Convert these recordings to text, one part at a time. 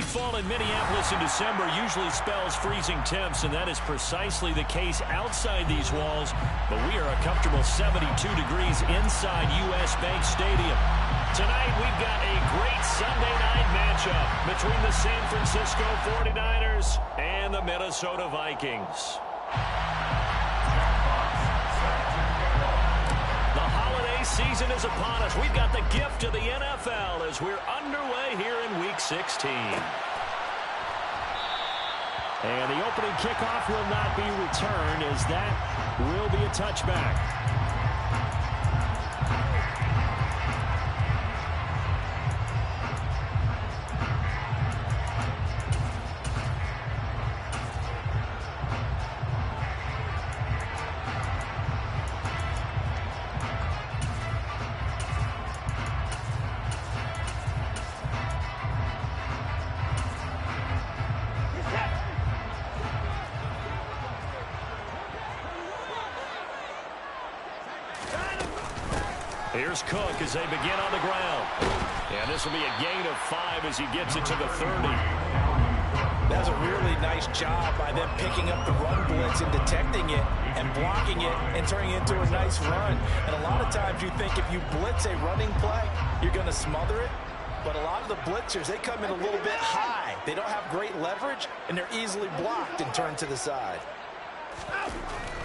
Nightfall in Minneapolis in December usually spells freezing temps, and that is precisely the case outside these walls. But we are a comfortable 72 degrees inside U.S. Bank Stadium. Tonight, we've got a great Sunday night matchup between the San Francisco 49ers and the Minnesota Vikings. The holiday season is upon us. We've got the gift of the NFL as we're underway here in Week 16. And the opening kickoff will not be returned, as that will be a touchback. Here's Cook as they begin on the ground. And this will be a gain of 5 as he gets it to the 30. That's a really nice job by them picking up the run blitz and detecting it and blocking it and turning it into a nice run. And a lot of times you think if you blitz a running play, you're going to smother it. But a lot of the blitzers, they come in a little bit high. They don't have great leverage, and they're easily blocked and turned to the side.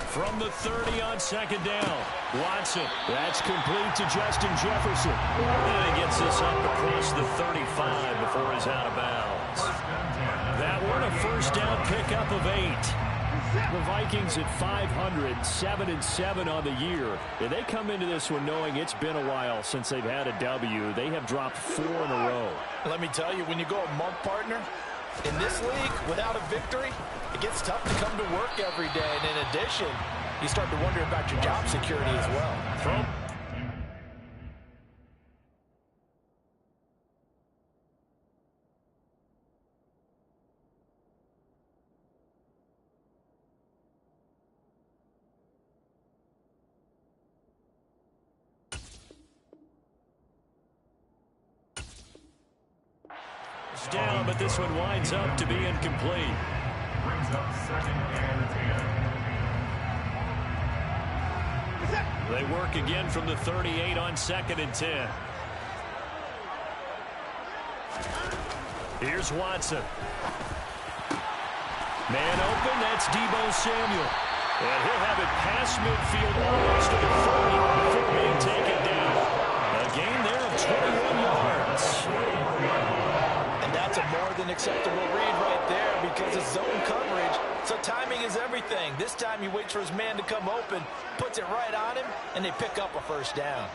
From the 30 on second down, Watson. That's complete to Justin Jefferson. And he gets this up across the 35 before he's out of bounds. That one a first down pickup of 8. The Vikings at 500, 7-7 on the year. And they come into this one knowing it's been a while since they've had a W. They have dropped 4 in a row. Let me tell you, when you go a month partner, in this league, without a victory, it gets tough to come to work every day. And in addition, you start to wonder about your job security as well. It's down, but this one winds up to be incomplete. Brings up 2nd and 10. They work again from the 38 on 2nd and 10. Here's Watson. Man open, that's Deebo Samuel. And he'll have it past midfield almost to the 40 before being taken down. A gain there of 21 yards. And that's a more than acceptable read right there because it's zone coverage. So timing is everything. This time he waits for his man to come open, puts it right on him, and they pick up a first down.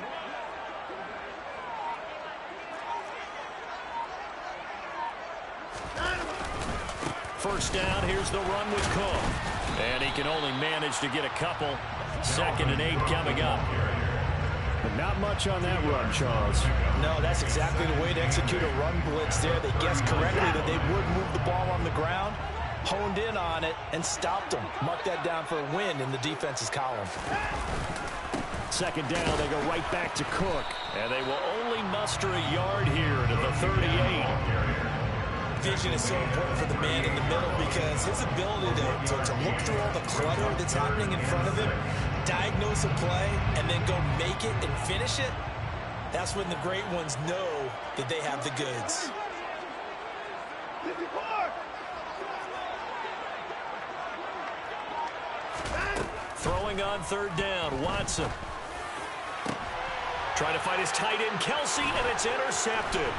First down, here's the run with Cook. And he can only manage to get a couple. 2nd and 8 coming up. But not much on that run, Charles. No, that's exactly the way to execute a run blitz there. They guessed correctly that they would move the ball on the ground, honed in on it, and stopped them. Mark that down for a win in the defense's column. 2nd down, they go right back to Cook. And they will only muster a yard here to the 38. Vision is so important for the man in the middle because his ability to look through all the clutter that's happening in front of him, diagnose a play, and then go make it and finish it, that's when the great ones know that they have the goods. Throwing on 3rd down, Watson. Trying to find his tight end, Kelsey, and it's intercepted.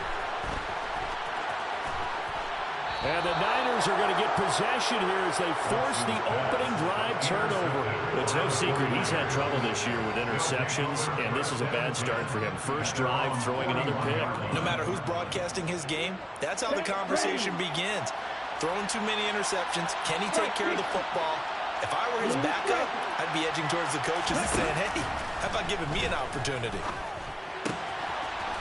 And the Niners are going to get possession here as they force the opening drive turnover. It's no secret he's had trouble this year with interceptions, and this is a bad start for him. First drive, throwing another pick. No matter who's broadcasting his game, that's how the conversation begins. Throwing too many interceptions, can he take care of the football? If I were his backup, I'd be edging towards the coaches and saying, hey, how about giving me an opportunity?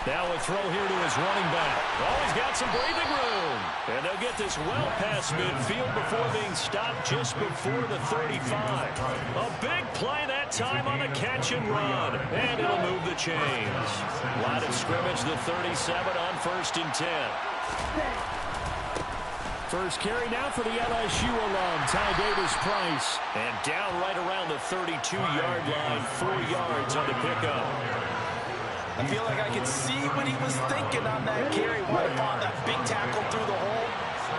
Now a throw here to his running back. Oh, he's got some breathing room. And they'll get this well past midfield before being stopped just before the 35. A big play that time on the catch and run. And it'll move the chains. Line of scrimmage, the 37 on 1st and 10. First carry now for the LSU alum, Ty Davis-Price. And down right around the 32-yard line, 4 yards on the pickup. I feel like I could see what he was thinking on that carry. Wanted to find that big tackle through the hole.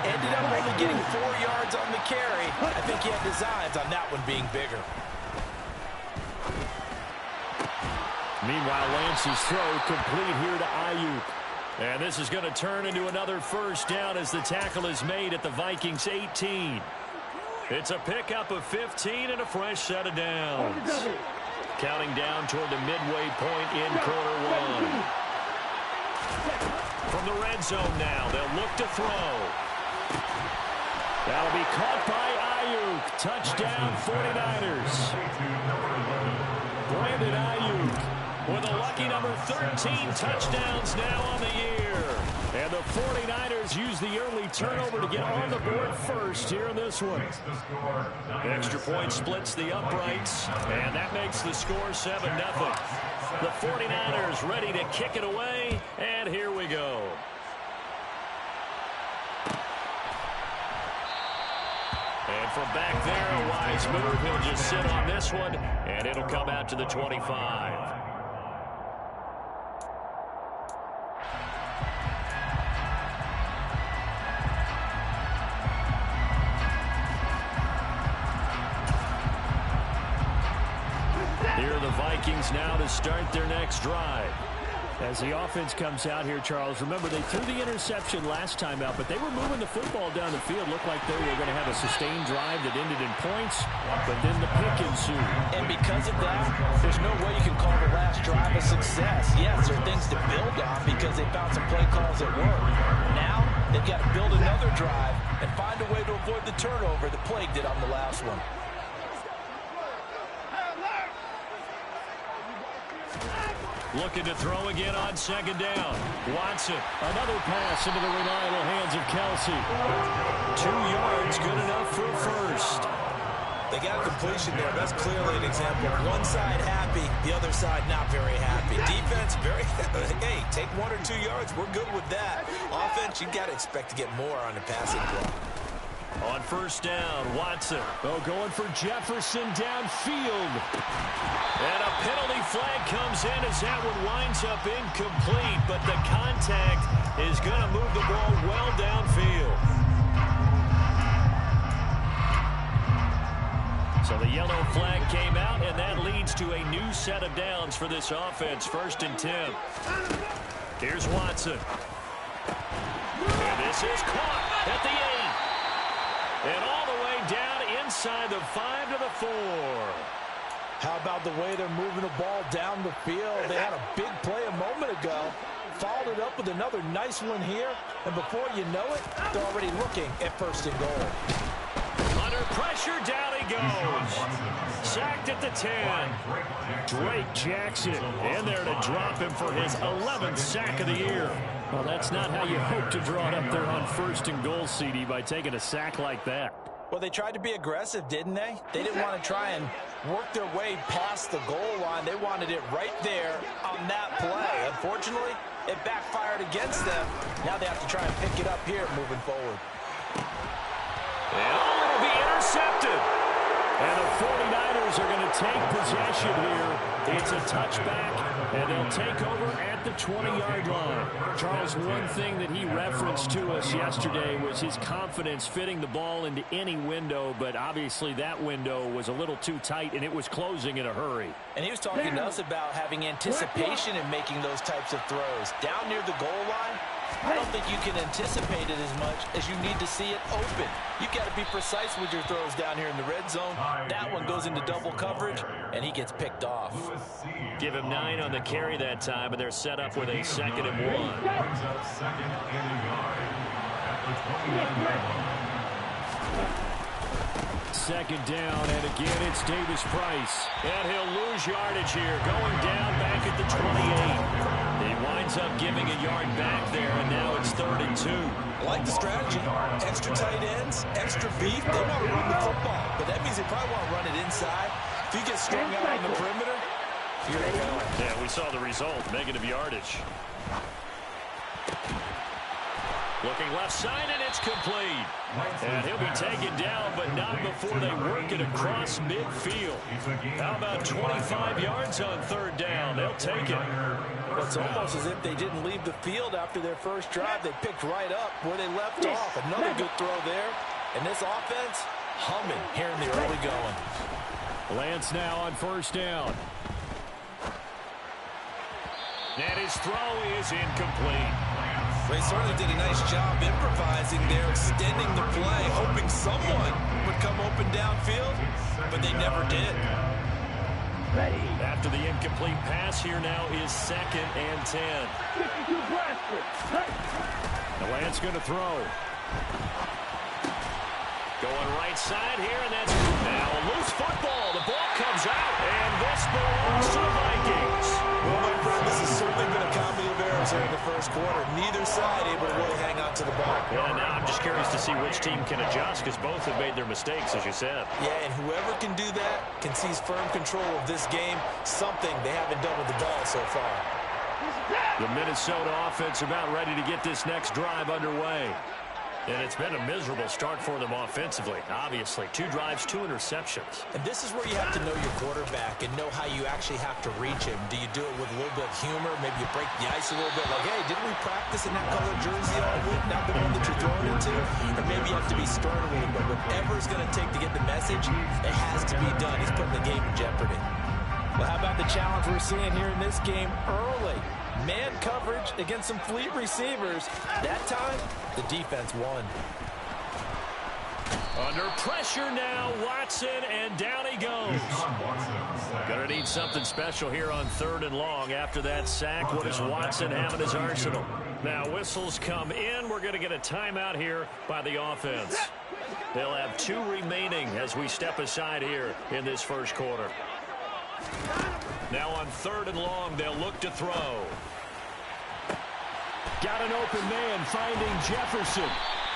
Ended up only getting 4 yards on the carry. I think he had designs on that one being bigger. Meanwhile, Lance's throw complete here to Ayuk. And this is going to turn into another first down as the tackle is made at the Vikings 18. It's a pickup of 15 and a fresh set of downs. Counting down toward the midway point in quarter one. From the red zone now, they'll look to throw. That'll be caught by Ayuk. Touchdown 49ers. Brandon Ayuk with a lucky number 13 touchdowns now on the year. And the 49ers use the early turnover to get on the board first here in this one. Extra point splits the uprights, and that makes the score 7-0. The 49ers ready to kick it away, and here we go. And from back there, a wise move. He'll just sit on this one, and it'll come out to the 25. Here are the Vikings now to start their next drive. As the offense comes out here, Charles, remember they threw the interception last time out, but they were moving the football down the field. Looked like they were going to have a sustained drive that ended in points, but then the pick ensued. And because of that, there's no way you can call the last drive a success. Yes, there are things to build on because they found some play calls that work. Now, they've got to build another drive and find a way to avoid the turnover that plagued it on the last one. Looking to throw again on second down. Watson, another pass into the reliable hands of Kelsey. 2 yards, good enough for a first. They got a completion there. That's clearly an example. One side happy, the other side not very happy. Defense, very, hey, take 1 or 2 yards. We're good with that. Offense, you got to expect to get more on the passing play. On first down, Watson. Oh, going for Jefferson downfield. And a penalty flag comes in as that one winds up incomplete, but the contact is going to move the ball well downfield. So the yellow flag came out, and that leads to a new set of downs for this offense. 1st and 10. Here's Watson. And this is caught at the 8. And all the way down inside the 5 to the 4. How about the way they're moving the ball down the field? They had a big play a moment ago. Followed it up with another nice one here. And before you know it, they're already looking at 1st and goal. Under pressure, down he goes. Sacked at the 10. Drake Jackson in there to drop him for his 11th sack of the year. Well, that's not how you hope to draw it up there on 1st and goal, CD, by taking a sack like that. Well, they tried to be aggressive, didn't they? They didn't want to try and work their way past the goal line. They wanted it right there on that play. Unfortunately, it backfired against them. Now they have to try and pick it up here moving forward. And it'll be intercepted. And the 49ers are going to take possession here. It's a touchback, and they'll take over at the 20-yard line. Charles, one thing that he referenced to us yesterday was his confidence fitting the ball into any window, but obviously that window was a little too tight, and it was closing in a hurry. And he was talking to us about having anticipation in making those types of throws. Down near the goal line, I don't think you can anticipate it as much as you need to see it open. You've got to be precise with your throws down here in the red zone. That one goes into double coverage, and he gets picked off. Give him 9 on the carry that time, and they're set up with a 2nd and 1. Brings up 2nd and a yard at the 29. 2nd down, and again it's Davis-Price. And he'll lose yardage here, going down back at the 28. He winds up giving a yard back there, and now it's 3rd and 2. I like the strategy. Extra tight ends, extra beef. They want to run the football, but that means they probably want to run it inside. If you get strung out on the perimeter, here they go. Yeah, we saw the result, negative yardage. Looking left side, and it's complete. And he'll be taken down, but not before they work it across midfield. How about 25 yards on third down? They'll take it. Well, it's almost as if they didn't leave the field after their first drive. They picked right up where they left off. Another good throw there. And this offense, humming here in the early going. Lance now on first down. And his throw is incomplete. They certainly did a nice job improvising there, extending the play, hoping someone would come open downfield, but they never did. After the incomplete pass, here now is 2nd and 10. The Lance going to throw. Going right side here, and that's now a loose football. The ball comes out, and this belongs to the Vikings. Well, my friend, this has certainly been a comedy of errors here in the first quarter. Neither side able to really hang on to the ball. Yeah, now I'm just curious to see which team can adjust, because both have made their mistakes, as you said. Yeah, and whoever can do that can seize firm control of this game, something they haven't done with the ball so far. The Minnesota offense about ready to get this next drive underway. And it's been a miserable start for them offensively, obviously. 2 drives, 2 interceptions. And this is where you have to know your quarterback and know how you actually have to reach him. Do you do it with a little bit of humor? Maybe you break the ice a little bit, like, hey, didn't we practice in that colored jersey all week, not the one that you're throwing into? Or maybe you have to be stern with him, but whatever it's going to take to get the message, it has to be done. He's putting the game in jeopardy. Well, how about the challenge we're seeing here in this game early? Man coverage against some fleet receivers. That time, the defense won. Under pressure now, Watson, and down he goes. Gonna need something special here on 3rd and long. After that sack, what does Watson have in his arsenal? Now whistles come in. We're gonna get a timeout here by the offense. They'll have 2 remaining as we step aside here in this first quarter. Now on 3rd and long, they'll look to throw. Got an open man finding Jefferson.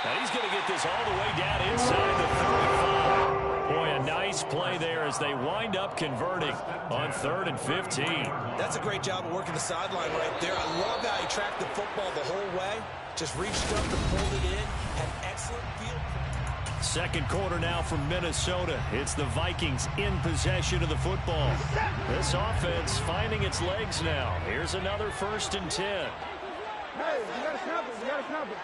And he's going to get this all the way down inside the 35. Boy, a nice play there as they wind up converting on 3rd and 15. That's a great job of working the sideline right there. I love how he tracked the football the whole way. Just reached up and pulled it in. Had excellent field. Second quarter now from Minnesota. It's the Vikings in possession of the football. This offense finding its legs now. Here's another 1st and 10. Hey, you got to snap it. You got to snap it.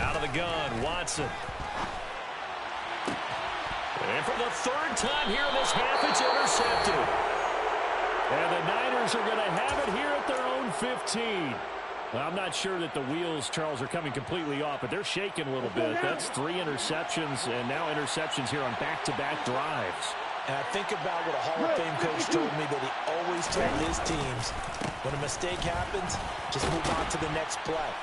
Out of the gun, Watson. And for the 3rd time here in this half, it's intercepted. And the Niners are going to have it here at their own 15. Well, I'm not sure that the wheels, Charles, are coming completely off, but they're shaking a little bit. That's 3 interceptions, and now interceptions here on back-to-back drives. And I think about what a Hall of Fame coach told me that he always told his teams, when a mistake happens, just move on to the next play.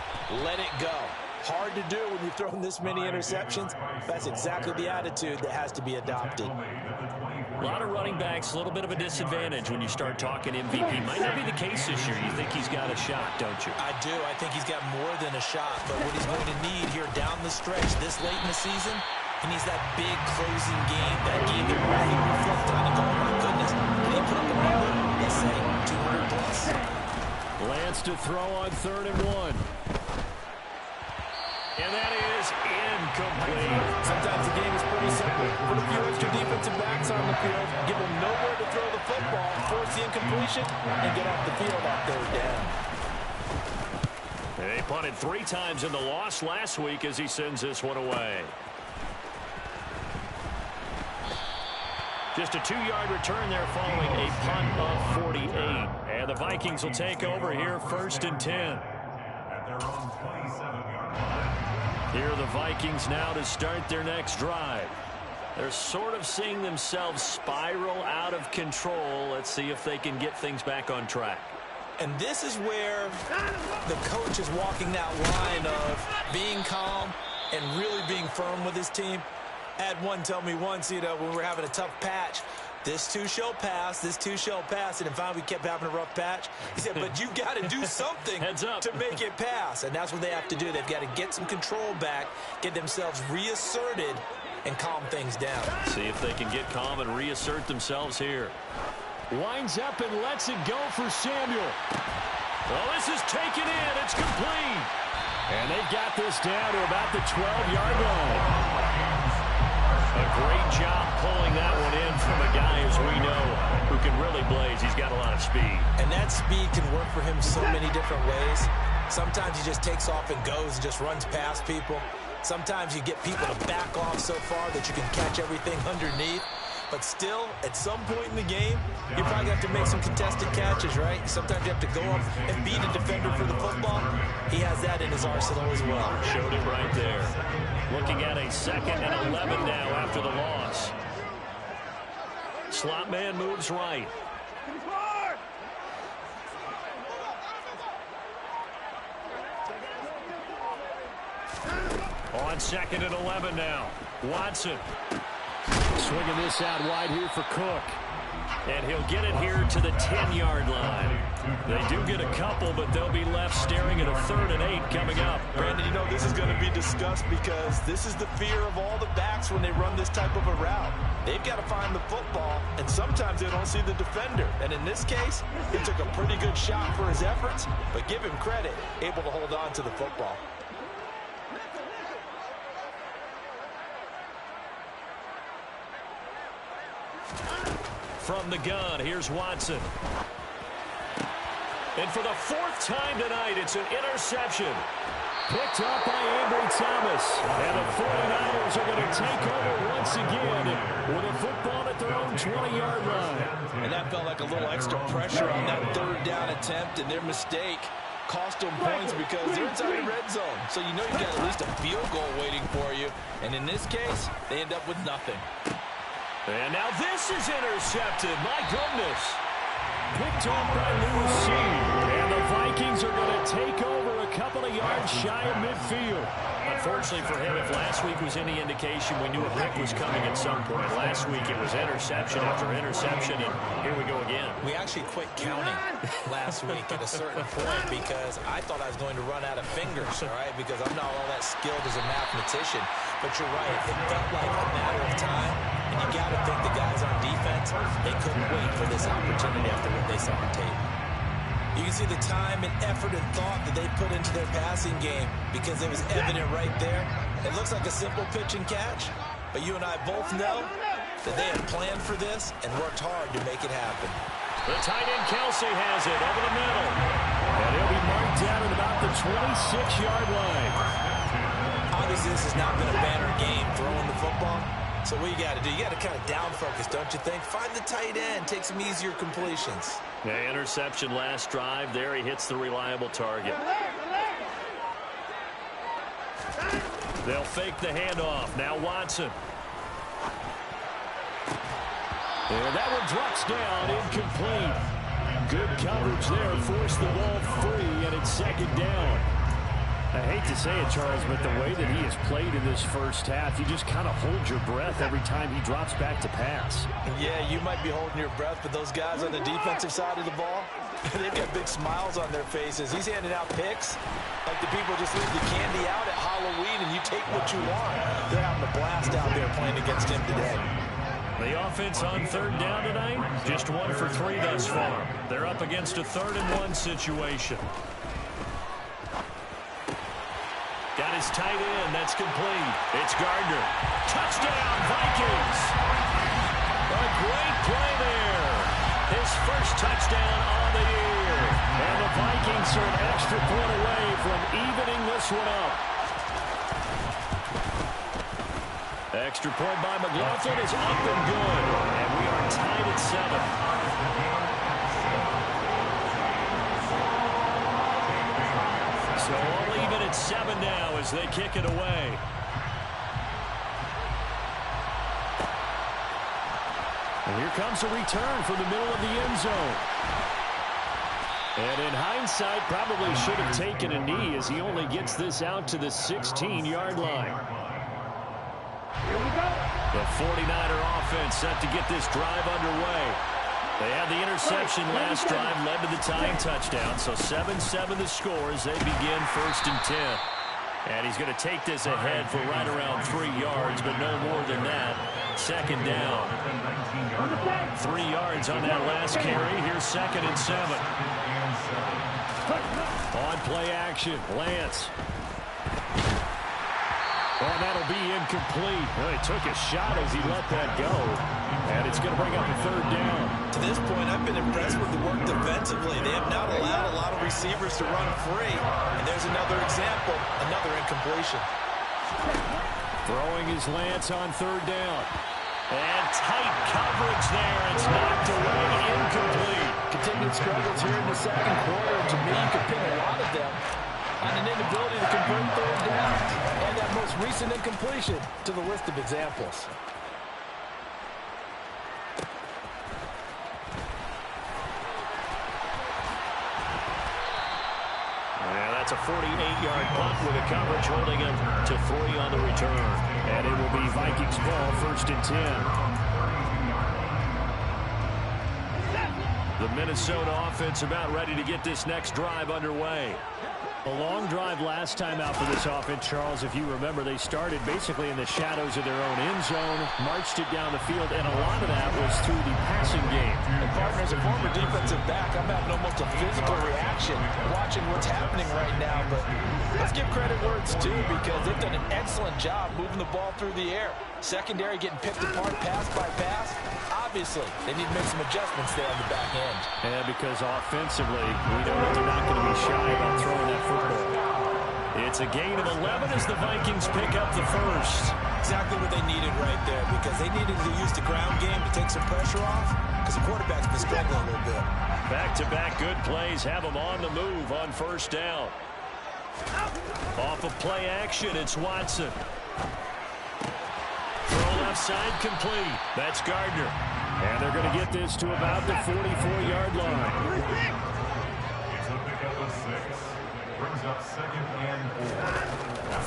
Let it go. Hard to do when you've thrown this many interceptions. That's exactly the attitude that has to be adopted. A lot of running backs, a little bit of a disadvantage when you start talking MVP. Might not be the case this year. You think he's got a shot, don't you? I do. I think he's got more than a shot. But what he's going to need here down the stretch this late in the season, he needs that big closing game, that game that he reflect on and go, oh my goodness, did he put up a number? Let's say 200 plus. Lance to throw on 3rd and 1. And that is incomplete. Sometimes the game is pretty simple. Put a few extra defensive backs on the field, give them nowhere to throw the football, force the incompletion, and get off the field on 3rd down. They punted 3 times in the loss last week as he sends this one away. Just a 2-yard return there following a punt of 48. And the Vikings will take over here 1st and 10. At their own 27-yard line. Here are the Vikings now to start their next drive. They're sort of seeing themselves spiral out of control. Let's see if they can get things back on track. And this is where the coach is walking that line of being calm and really being firm with his team. I had one tell me once, when we were having a tough patch, this too shall pass, this too shall pass. And in fact, we kept having a rough patch. He said, but you got to do something to make it pass. And that's what they have to do. They've got to get some control back, get themselves reasserted, and calm things down. See if they can get calm and reassert themselves here. Winds up and lets it go for Samuel. Well, this is taken in. It's complete. And they've got this down to about the 12-yard line. A great job pulling that one in from a guy, as we know, who can really blaze. He's got a lot of speed. And that speed can work for him so many different ways. Sometimes he just takes off and goes and just runs past people. Sometimes you get people to back off so far that you can catch everything underneath. But still, at some point in the game, you probably have to make some contested catches, right? Sometimes you have to go up and beat a defender for the football. He has that in his arsenal as well. Showed it right there. Looking at a 2nd and 11 now after the loss. Slot man moves right. On 2nd and 11 now. Watson. Swinging this out wide here for Cook. And he'll get it here to the 10-yard line. They do get a couple, but they'll be left staring at a 3rd and 8 coming up. Brandon, you know this is going to be discussed because this is the fear of all the backs when they run this type of a route. They've got to find the football, and sometimes they don't see the defender. And in this case, he took a pretty good shot for his efforts, but give him credit, able to hold on to the football. From the gun, here's Watson. And for the 4th time tonight, it's an interception. Picked up by Ambry Thomas. And the 49ers are going to take over once again with a football at their own 20-yard line. And that felt like a little extra pressure on that 3rd down attempt, and their mistake cost them points because they're inside the red zone. So you know you got at least a field goal waiting for you. And in this case, they end up with nothing. And now this is intercepted. My goodness. Picked up by Lewis C. And the Vikings are going to take over a couple of yards shy of midfield. Unfortunately for him, if last week was any indication, we knew a pick was coming at some point. Last week it was interception after interception, and here we go again. We actually quit counting last week at a certain point because I thought I was going to run out of fingers, all right, because I'm not all that skilled as a mathematician. But you're right, it felt like a matter of time, and you got to think the guys on defense, they couldn't wait for this opportunity after what they saw on tape. You can see the time and effort and thought that they put into their passing game because it was evident right there. It looks like a simple pitch and catch, but you and I both know that they had planned for this and worked hard to make it happen. The tight end Kelsey has it over the middle. And he'll be marked down at about the 26-yard line. Obviously, this has not been a banner game throwing the football. So what you got to do, you got to kind of down focus, don't you think? Find the tight end, take some easier completions. Yeah, interception last drive. There he hits the reliable target. They'll fake the handoff. Now Watson. And that one drops down, incomplete. Good coverage there, forced the ball free, and it's 2nd down. I hate to say it, Charles, but the way that he has played in this first half, you just kind of hold your breath every time he drops back to pass. Yeah, you might be holding your breath, but those guys on the defensive side of the ball, they've got big smiles on their faces. He's handing out picks like the people just leave the candy out at Halloween and you take what you want. They're having a blast out there playing against him today. The offense on 3rd down tonight, just 1 for 3 thus far. They're up against a 3rd and 1 situation. Got his tight end. That's complete. It's Gardner. Touchdown, Vikings. A great play there. His first touchdown on the year. And the Vikings are an extra point away from evening this one up. Extra point by McLaughlin is up and good. And we are tied at 7. So all even at 7 now as they kick it away. And here comes a return from the middle of the end zone. And in hindsight, probably should have taken a knee as he only gets this out to the 16-yard line. The 49er offense set to get this drive underway. They had the interception last drive, led to the tying touchdown. So 7-7 the score as they begin 1st and 10. And he's going to take this ahead for right around 3 yards, but no more than that. 2nd down. 3 yards on that last carry. Here's 2nd and 7. On play action, Lance. And that'll be incomplete. Well, he took a shot as he let that go. And it's going to bring up a third down. To this point, I've been impressed with the work defensively. They have not allowed a lot of receivers to run free. And there's another example, another incompletion. Throwing his Lance on third down. And tight coverage there. It's knocked away, incomplete. Continued struggles here in the second quarter. To me, you could pin a lot of them on an inability to convert third down. And that most recent incompletion to the list of examples. That's a 48-yard punt with a coverage holding him to 3 on the return. And it will be Vikings ball, 1st and 10. The Minnesota offense about ready to get this next drive underway. A long drive last time out for this offense, Charles. If you remember, they started basically in the shadows of their own end zone, marched it down the field, and a lot of that was through the passing game. And partner, as a former defensive back, I'm having almost a physical reaction watching what's happening right now. But let's give credit where it's due, because they've done an excellent job moving the ball through the air. Secondary getting picked apart pass by pass. Obviously, they need to make some adjustments there on the back end. And because offensively, we know that they're not going to be shy about throwing that football. It's a gain of 11 as the Vikings pick up the first. Exactly what they needed right there, because they needed to use the ground game to take some pressure off, because the quarterback's been struggling a little bit. Back-to-back good plays have them on the move on first down. Off of play action, it's Watson. Throw left side complete. That's Gardner. And they're going to get this to about the 44-yard line. It's a pickup of 6. Brings up 2nd and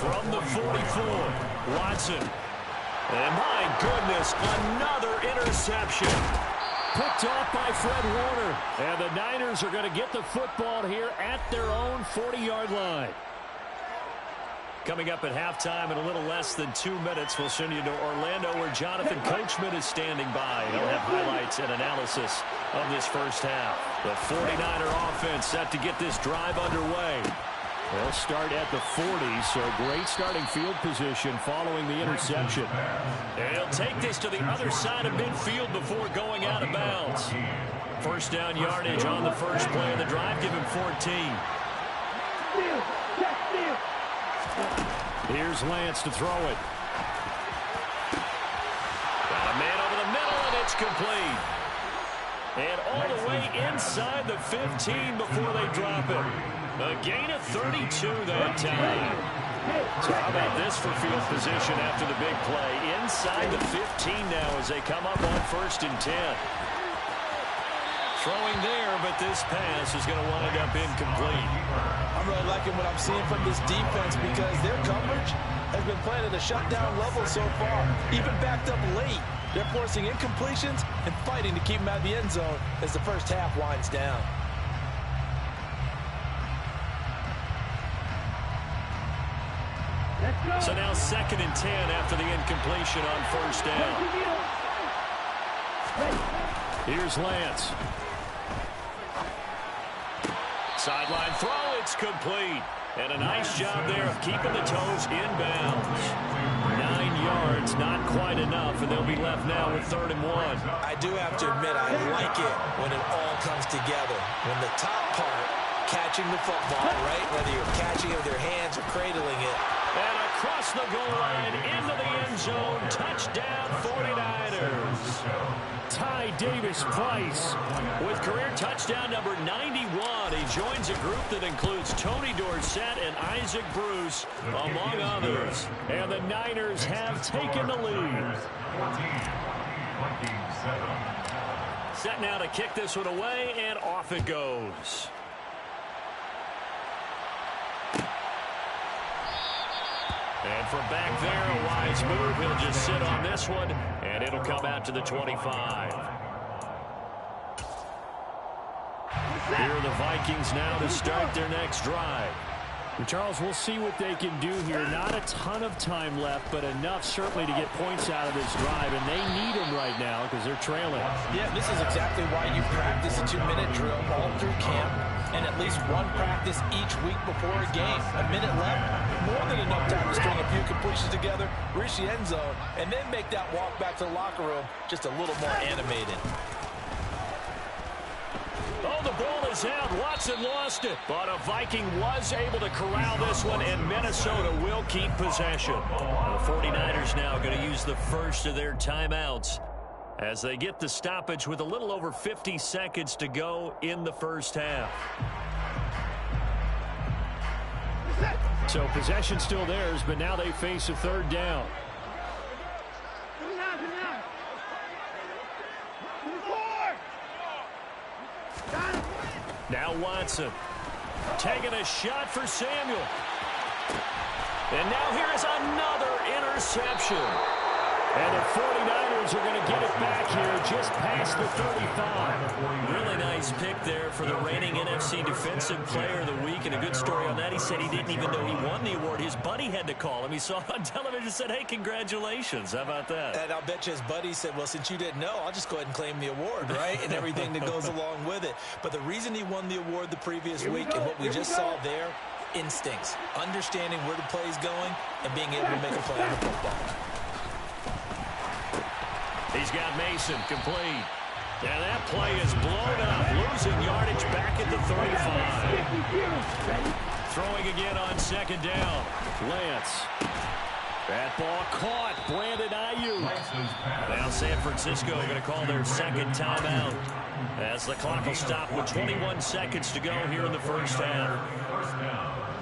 4. From the 44, Watson. And my goodness, another interception. Picked off by Fred Warner. And the Niners are going to get the football here at their own 40-yard line. Coming up at halftime in a little less than 2 minutes, we'll send you to Orlando, where Jonathan Coachman is standing by. He'll have highlights and analysis of this first half. The 49er offense set to get this drive underway. They'll start at the 40, so great starting field position following the interception. And he'll take this to the other side of midfield before going out of bounds. First down yardage on the first play of the drive. Give him 14. Here's Lance to throw it. Got a man over the middle, and it's complete. And all the way inside the 15 before they drop it. A gain of 32 that time. So how about this for field position after the big play? Inside the 15 now as they come up on 1st and 10. Throwing there, but this pass is going to wind up incomplete. I'm really liking what I'm seeing from this defense, because their coverage has been playing at a shutdown level so far. Even backed up late, they're forcing incompletions and fighting to keep them out of the end zone as the first half winds down. So now 2nd and 10 after the incompletion on first down. Here's Lance. Sideline throw, it's complete. And a nice job there of keeping the toes inbounds. 9 yards, not quite enough, and they'll be left now with 3rd and 1. I do have to admit, I like it when it all comes together. When the top part, catching the football, right? Whether you're catching it with your hands or cradling it. And across the goal line, into the end zone, touchdown 49ers. Ty Davis-Price with career touchdown number 91. He joins a group that includes Tony Dorsett and Isaac Bruce, among others. And the Niners have taken the lead. 14, 7. Set now to kick this one away, and off it goes. And from back there, a wise move. He'll just sit on this one, and it'll come out to the 25. Here are the Vikings now to start their next drive. And Charles, we'll see what they can do here. Not a ton of time left, but enough certainly to get points out of this drive, and they need them right now because they're trailing. Yeah, this is exactly why you practice a 2-minute drill all through camp. and at least one practice each week before a game. A minute left, more than enough time to string a few completions together, reach the end zone, and then make that walk back to the locker room just a little more animated. Oh, the ball is out. Watson lost it. But a Viking was able to corral this one, and Minnesota will keep possession. The 49ers now going to use the first of their timeouts as they get the stoppage with a little over 50 seconds to go in the first half. So possession still theirs, but now they face a third down. Now Watson taking a shot for Samuel. And now here is another interception. And the 49ers are going to get it back here just past the 35. Really nice pick there for the reigning NFC Defensive Player of the Week. And a good story on that. He said he didn't even know he won the award. His buddy had to call him. He saw it on television and said, hey, congratulations. How about that? And I'll bet you his buddy said, well, since you didn't know, I'll just go ahead and claim the award, right? And everything that goes along with it. But the reason he won the award the previous week and what we just saw there, instincts, understanding where the play is going and being able to make a play on the football. He's got Mason complete. And that play is blown up. Losing yardage back at the 35. Throwing again on second down. Lance. That ball caught. Brandon Ayuk. Now San Francisco going to call their second timeout as the clock will stop with 21 seconds to go here in the first half.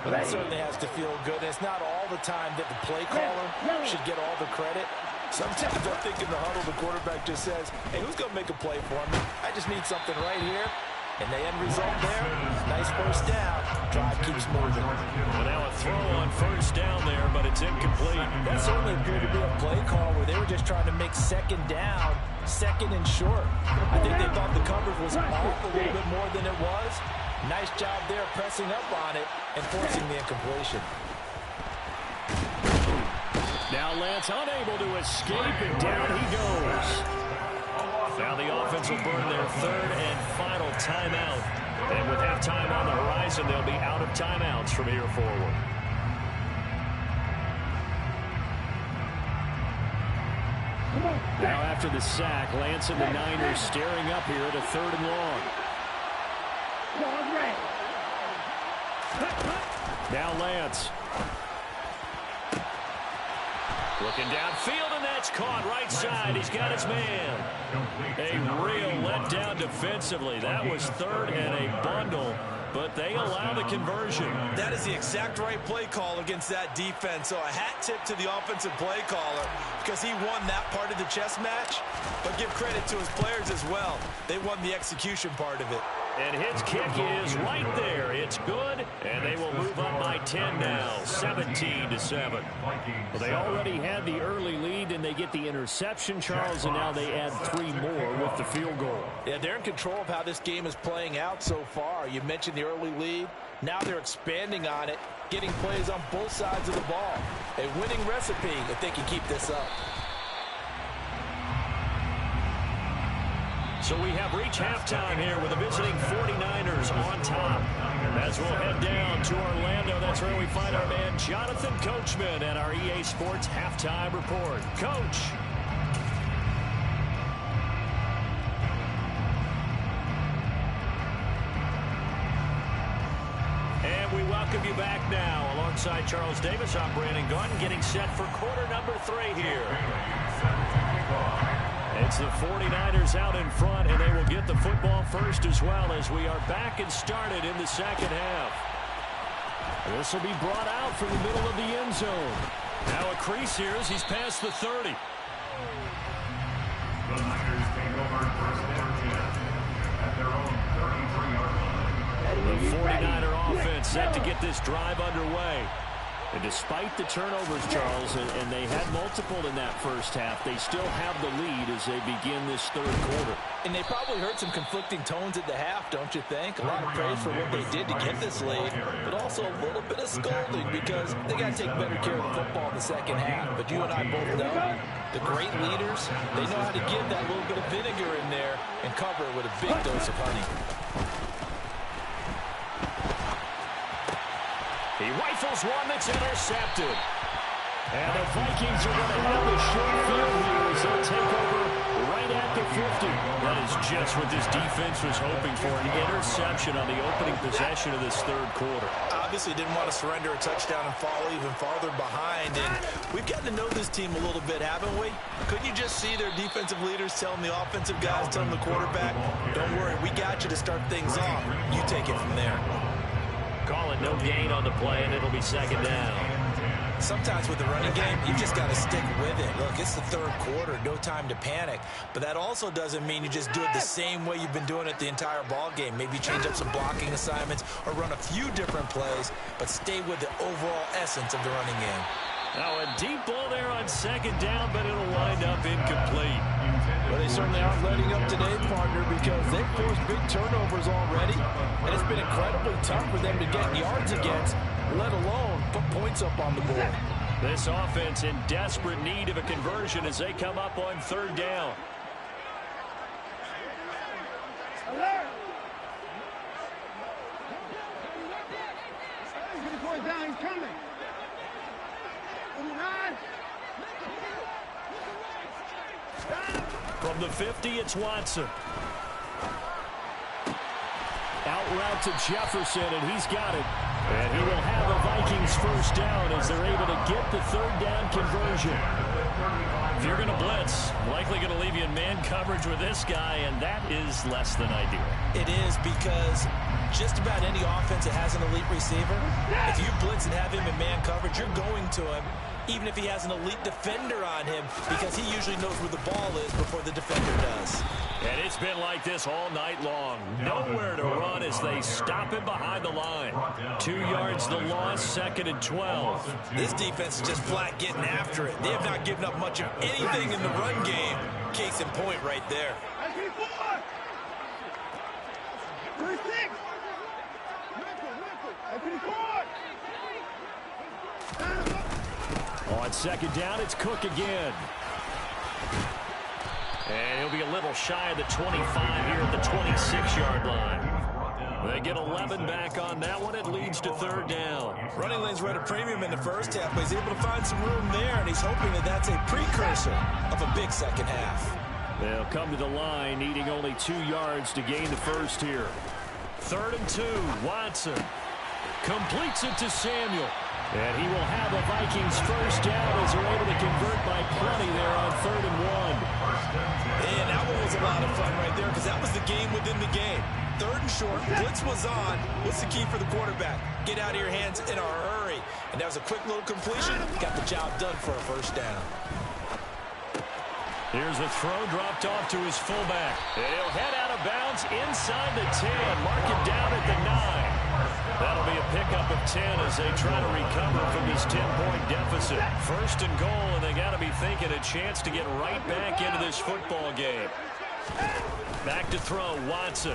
Well, that certainly has to feel good. It's not all the time that the play caller should get all the credit. Sometimes I think in the huddle, the quarterback just says, hey, who's going to make a play for me? I just need something right here. And the end result there, nice first down. Drive keeps moving. Well, now a throw on first down there, but it's incomplete. That certainly appeared to be a play call where they were just trying to make second down, second and short. I think they thought the coverage was off a little bit more than it was. Nice job there pressing up on it and forcing the incompletion. Now Lance unable to escape, and down he goes. Now the offense will burn their third and final timeout. And with halftime on the horizon, they'll be out of timeouts from here forward. Now after the sack, Lance and the Niners staring up here at a third and long. Now Lance. Looking downfield, and that's caught right side. He's got his man. A real letdown defensively. That was third and a bundle, but they allow the conversion. That is the exact right play call against that defense. So a hat tip to the offensive play caller because he won that part of the chess match. But give credit to his players as well. They won the execution part of it. And his kick is right there. It's good, and they will move up by 10 now, 17-7. Well, they already had the early lead, and they get the interception, Charles, and now they add 3 more with the field goal. Yeah, they're in control of how this game is playing out so far. You mentioned the early lead. Now they're expanding on it, getting plays on both sides of the ball. A winning recipe if they can keep this up. So we have reached halftime here with the visiting 49ers on top. As we'll head down to Orlando, that's where we find our man Jonathan Coachman and our EA Sports Halftime Report. Coach. And we welcome you back now. Alongside Charles Davis, I'm Brandon Gaudin, getting set for quarter number 3 here. It's the 49ers out in front, and they will get the football first as well as we are back and started in the second half. This will be brought out from the middle of the end zone. Now a crease here as he's past the 30. The Niners take over first and 10 at their own 33-yard line. The 49er offense set to get this drive underway. And despite the turnovers, Charles, and they had multiple in that first half, they still have the lead as they begin this third quarter. And they probably heard some conflicting tones at the half, don't you think? A lot of praise for what they did to get this lead, but also a little bit of scolding because they got to take better care of the football in the second half. But you and I both know the great leaders, they know how to give that little bit of vinegar in there and cover it with a big dose of honey. He rifles one that's intercepted. And the Vikings are going to have a short field here as they'll take over right at the 50. That is just what this defense was hoping for, an interception on the opening possession of this third quarter. Obviously didn't want to surrender a touchdown and fall even farther behind. And we've gotten to know this team a little bit, haven't we? Couldn't you just see their defensive leaders telling the offensive guys, telling the quarterback, don't worry, we got you to start things off. You take it from there. Call it no gain on the play, and it'll be second down. Sometimes with the running game, you just got to stick with it. Look, it's the third quarter, no time to panic. But that also doesn't mean you just do it the same way you've been doing it the entire ball game. Maybe change up some blocking assignments or run a few different plays, but stay with the overall essence of the running game. Now a deep ball there on second down, but it'll wind up incomplete. Well, they certainly aren't letting up today, partner, because they've forced big turnovers already, and it's been incredibly tough for them to get yards against, let alone put points up on the board. This offense in desperate need of a conversion as they come up on third down. Alert! He's going down. He's coming. From the 50, it's Watson. Out route to Jefferson, and he's got it. And he will have a Vikings first down as they're able to get the third down conversion. If you're going to blitz, likely going to leave you in man coverage with this guy, and that is less than ideal. It is, because just about any offense that has an elite receiver, if you blitz and have him in man coverage, you're going to him, even if he has an elite defender on him, because he usually knows where the ball is before the defender does. And it's been like this all night long. Nowhere to run as they stop him behind the line. 2 yards the loss, second and 12. This defense is just flat getting after it. They have not given up much of anything in the run game. Case in point right there. On second down, it's Cook again. And he'll be a little shy of the 25 here at the 26-yard line. They get 11 back on that one. It leads to third down. Running lanes were at a premium in the first half, but he's able to find some room there, and he's hoping that that's a precursor of a big second half. They'll come to the line, needing only 2 yards to gain the first here. 3rd and 2, Watson completes it to Samuel. And he will have a Vikings first down as they're able to convert by plenty there on 3rd and 1. And that one was a lot of fun right there, because that was the game within the game. 3rd and short, blitz was on. What's the key for the quarterback? Get out of your hands in a hurry. And that was a quick little completion. Got the job done for a first down. Here's a throw dropped off to his fullback. And he'll head out of bounds inside the 10. Mark it down at the 9. That'll be a pickup of 10 as they try to recover from this 10-point deficit. 1st and goal, and they got to be thinking a chance to get right back into this football game. Back to throw, Watson.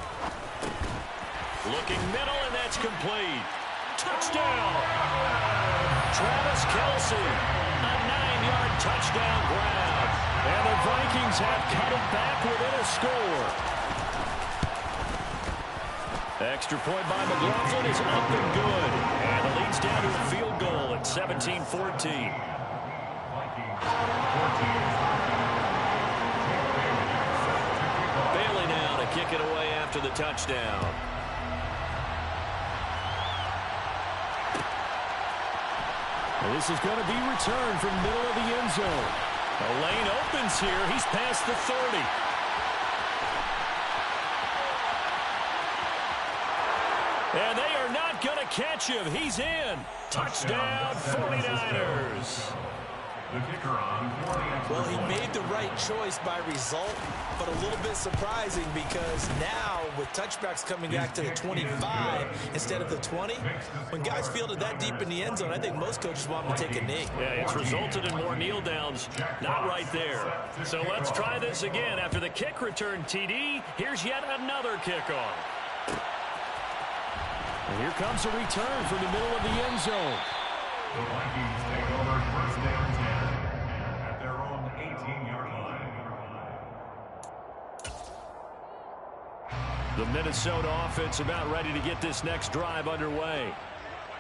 Looking middle, and that's complete. Touchdown! Travis Kelce, a 9-yard touchdown grab. And the Vikings have cut it back within a score. Extra point by McLaughlin is up and good. And it leads down to a field goal at 17-14. Bailey now to kick it away after the touchdown. And this is going to be returned from middle of the end zone. The lane opens here. He's past the 30. And they are not going to catch him. He's in. Touchdown, 49ers. The kicker on 40. Well, he made the right choice by result, but a little bit surprising because now with touchbacks coming back to the 25 instead of the 20, when guys fielded that deep in the end zone, I think most coaches want them to take a knee. Yeah, it's resulted in more kneel downs. Not right there. So let's try this again. After the kick return TD, here's yet another kickoff. And here comes a return from the middle of the end zone. The Vikings take over 1st down 10 at their own 18-yard line. The Minnesota offense about ready to get this next drive underway.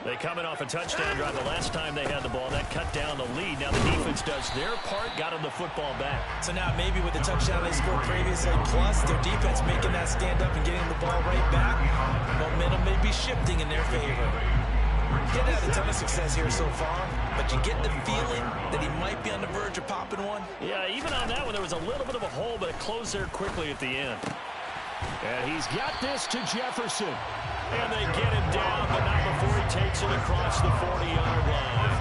They coming off a touchdown drive the last time they had the ball. That cut down the lead. Now the defense does their part, got them the football back. So now maybe with the touchdown they scored previously, plus their defense making that stand up and getting the ball right back, momentum may be shifting in their favor. He hasn't had a ton of success here so far, but you get the feeling that he might be on the verge of popping one. Yeah, even on that one, there was a little bit of a hole, but it closed there quickly at the end. And he's got this to Jefferson. And they get him down, but not before he takes it across the 40-yard line.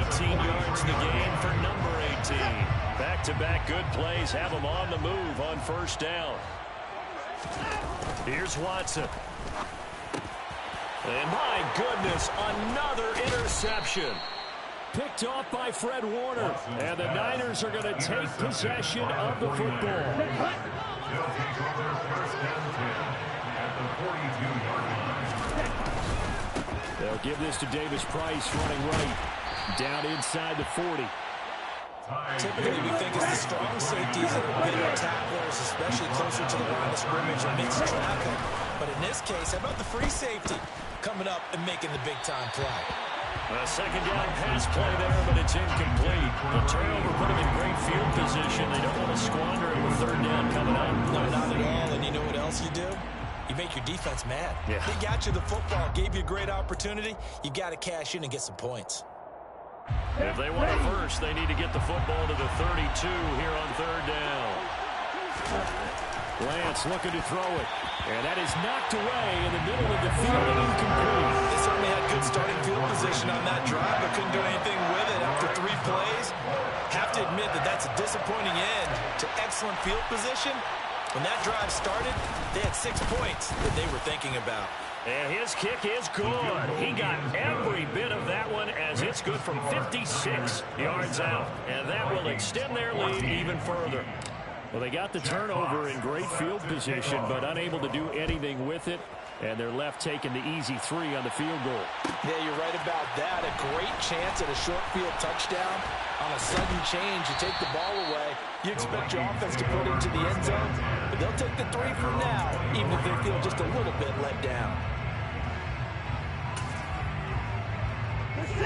18 yards the gain for number 18. Back-to-back good plays have him on the move on first down. Here's Watson. And my goodness, another interception. Picked off by Fred Warner. And the Niners are going to take possession of the football. They'll take over first and 10 at the 42-yard line. They'll give this to Davis Price running right. Down inside the 40. Typically, we think it's the strong safeties that are better tacklers, especially closer to the line of scrimmage and mixed traffic. But in this case, how about the free safety coming up and making the big-time play? A second down pass play there, but it's incomplete. The turnover put them in great field position. They don't want to squander it with third down coming up. No, not at all. And you know what else you do? You make your defense mad. Yeah. They got you the football, gave you a great opportunity. You got to cash in and get some points. If they want it first, they need to get the football to the 32 here on third down. Lance looking to throw it. And that is knocked away in the middle of the field and incomplete. They certainly had good starting field position on that drive, but couldn't do anything with it after 3 plays. Have to admit that that's a disappointing end to excellent field position. When that drive started, they had 6 points that they were thinking about. And his kick is good. He got every bit of that one as it's good from 56 yards out. And that will extend their lead even further. Well, they got the turnover in great field position, but unable to do anything with it. And they're left taking the easy 3 on the field goal. Yeah, you're right about that. A great chance at a short field touchdown. On a sudden change, you take the ball away. You expect your offense to put it into the end zone, but they'll take the 3 for now, even if they feel just a little bit let down.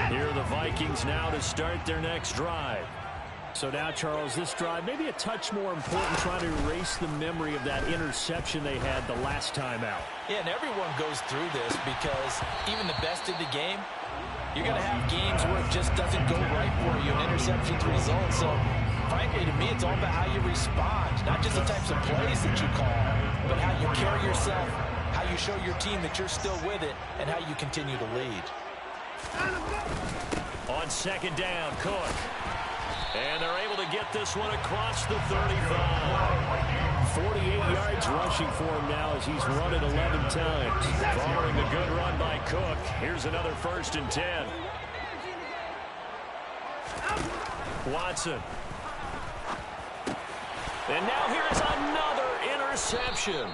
Here are the Vikings now to start their next drive. So now, Charles, this drive maybe a touch more important, trying to erase the memory of that interception they had the last time out. Yeah, and everyone goes through this because even the best in the game, you're going to have games where it just doesn't go right for you, and interceptions result. So, frankly, to me, it's all about how you respond, not just the types of plays that you call, but how you carry yourself, how you show your team that you're still with it, and how you continue to lead. On second down, Cook. And they're able to get this one across the 35. 48 yards rushing for him now as he's run it 11 times. Following the good run by Cook, here's another 1st and 10. Watson. And now here's another interception.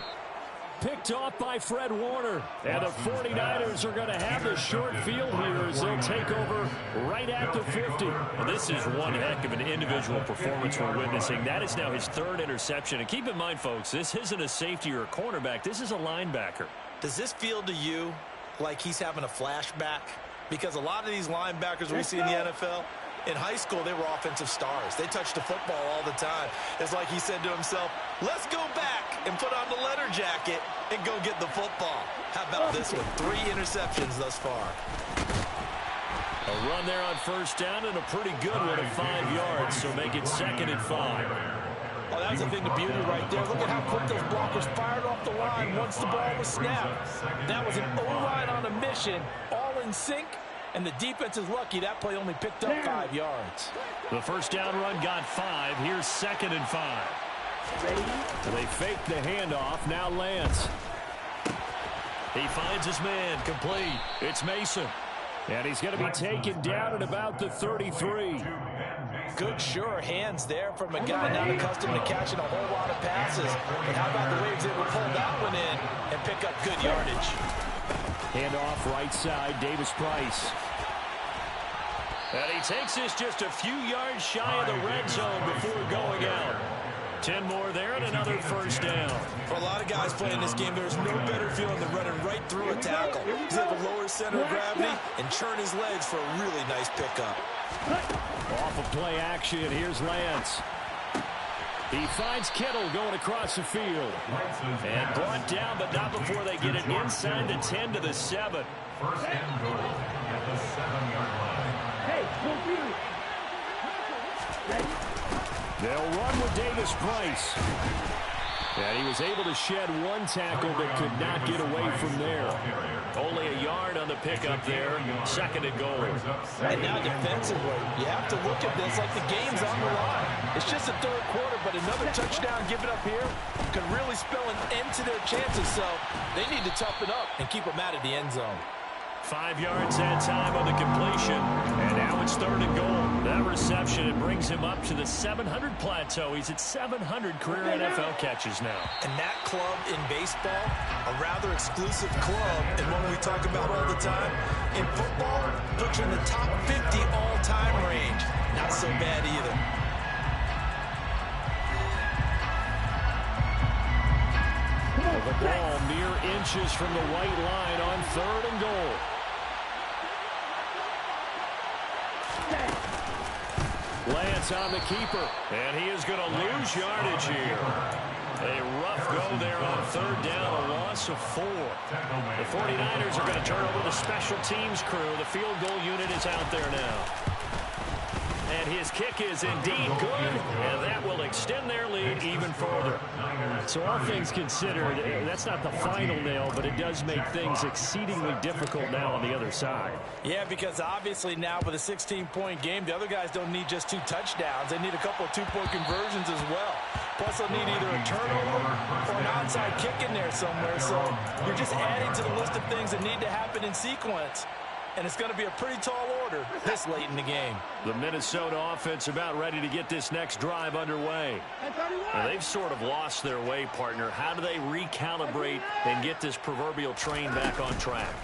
Picked off by Fred Warner. And the 49ers are going to have the short field here as they'll take over right at the 50. Well, this is one heck of an individual performance we're witnessing. That is now his 3rd interception. And keep in mind, folks, this isn't a safety or a cornerback. This is a linebacker. Does this feel to you like he's having a flashback? Because a lot of these linebackers we see in the NFL, in high school, they were offensive stars. They touched the football all the time. It's like he said to himself, let's go back and put on the leather jacket and go get the football. How about this one? 3 interceptions thus far. A run there on first down and a pretty good one at 5 yards, so make it 2nd and 5. Oh, that's a thing of beauty right there. Look at how quick those blockers fired off the line once the ball was snapped. That was an O-line on a mission, all in sync. And the defense is lucky that play only picked up 5 yards. The first down run got 5. Here's 2nd and 5. They fake the handoff. Now Lance. He finds his man. Complete. It's Mason. And he's going to be taken down at about the 33. Good, sure hands there from a guy not accustomed to catching a whole lot of passes. But how about the way he was able to pull that one in and pick up good yardage? Handoff right side, Davis Price. And he takes this just a few yards shy of the red zone before going out. 10 more there and another first down. For a lot of guys playing this game, there's no better feeling than running right through a tackle. He's able to lower his center of gravity and churn his legs for a really nice pickup. Off of play action, here's Lance. He finds Kittle going across the field. And brought down, but not before they get it inside the 10 to the 7. First and goal at the 7-yard line. Hey, They'll run with Davis Price. And he was able to shed one tackle but could not get away from there. Only a yard on the pickup there. Second and goal. And now defensively, you have to look at this like the game's on the line. It's just the third quarter, but another touchdown given up here could really spell an end to their chances. So they need to toughen up and keep them out of the end zone. 5 yards that time on the completion. And now it's third and goal. That reception, it brings him up to the 700 plateau. He's at 700 career NFL catches now. And that club in baseball, a rather exclusive club, and one we talk about all the time. In football, puts you in the top 50 all-time range. Not so bad either. The ball mere inches from the white line on third and goal. Lance on the keeper, and he is going to lose yardage here. A rough go there on third down, a loss of 4. The 49ers are going to turn over the special teams crew. The field goal unit is out there now. And his kick is indeed good, and that will extend their lead even further. So all things considered, that's not the final nail, but it does make things exceedingly difficult now on the other side. Yeah, because obviously now with a 16-point game, the other guys don't need just 2 touchdowns. They need a couple of 2-point conversions as well. Plus, they'll need either a turnover or an onside kick in there somewhere. So you're just adding to the list of things that need to happen in sequence. And it's going to be a pretty tall order this late in the game. The Minnesota offense about ready to get this next drive underway. Now, they've sort of lost their way, partner. How do they recalibrate and get this proverbial train back on track?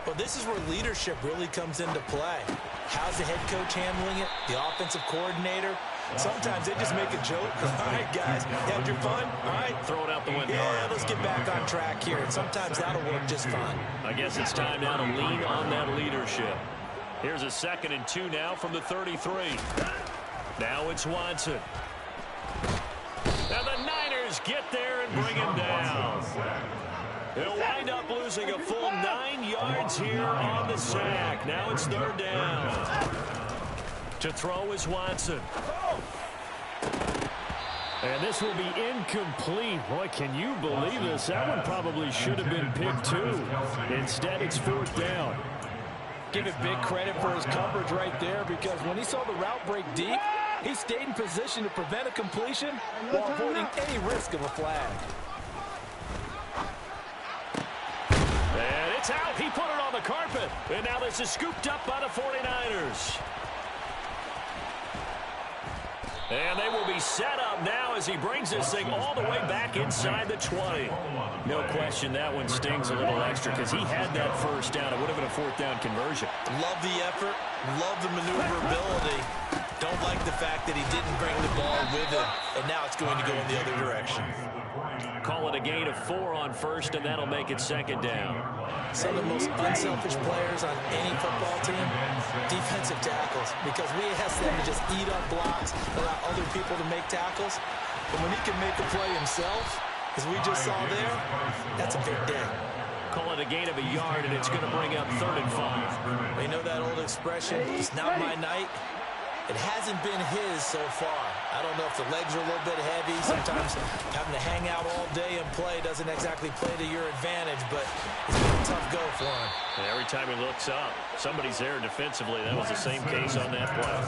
Well, this is where leadership really comes into play. How's the head coach handling it? The offensive coordinator? Sometimes they just make a joke. All right, guys, had your fun? All right. Throw it out the window. Yeah, let's get back on track here. And sometimes that'll work just fine. I guess it's time now to lean on that leadership. Here's a 2nd and 2 now from the 33. Now it's Watson. Now the Niners get there and bring him down. He'll wind up losing a full 9 yards here on the sack. Now it's third down. To throw is Watson. And this will be incomplete. Boy, can you believe this? That one probably should have been picked too. Instead, it's fourth down. Give it big credit for his coverage right there, because when he saw the route break deep, he stayed in position to prevent a completion while avoiding any risk of a flag. And it's out. He put it on the carpet. And now this is scooped up by the 49ers. And they will be set up now as he brings this thing all the way back inside the 20. No question that one stings a little extra because he had that first down. It would have been a fourth down conversion. Love the effort. Love the maneuverability. Don't like the fact that he didn't bring the ball with him. And now it's going to go in the other direction. Call it a gain of 4 on first, and that'll make it second down. Some of the most unselfish players on any football team, defensive tackles, because we ask them to just eat up blocks, allow other people to make tackles. But when he can make a play himself, as we just saw there, that's a big day. Call it a gain of a yard, and it's going to bring up 3rd and 5. You know that old expression, it's not my night. It hasn't been his so far. I don't know if the legs are a little bit heavy. Sometimes having to hang out all day and play doesn't exactly play to your advantage, but it's been a tough go for him. And every time he looks up, somebody's there defensively. That was the same case on that play.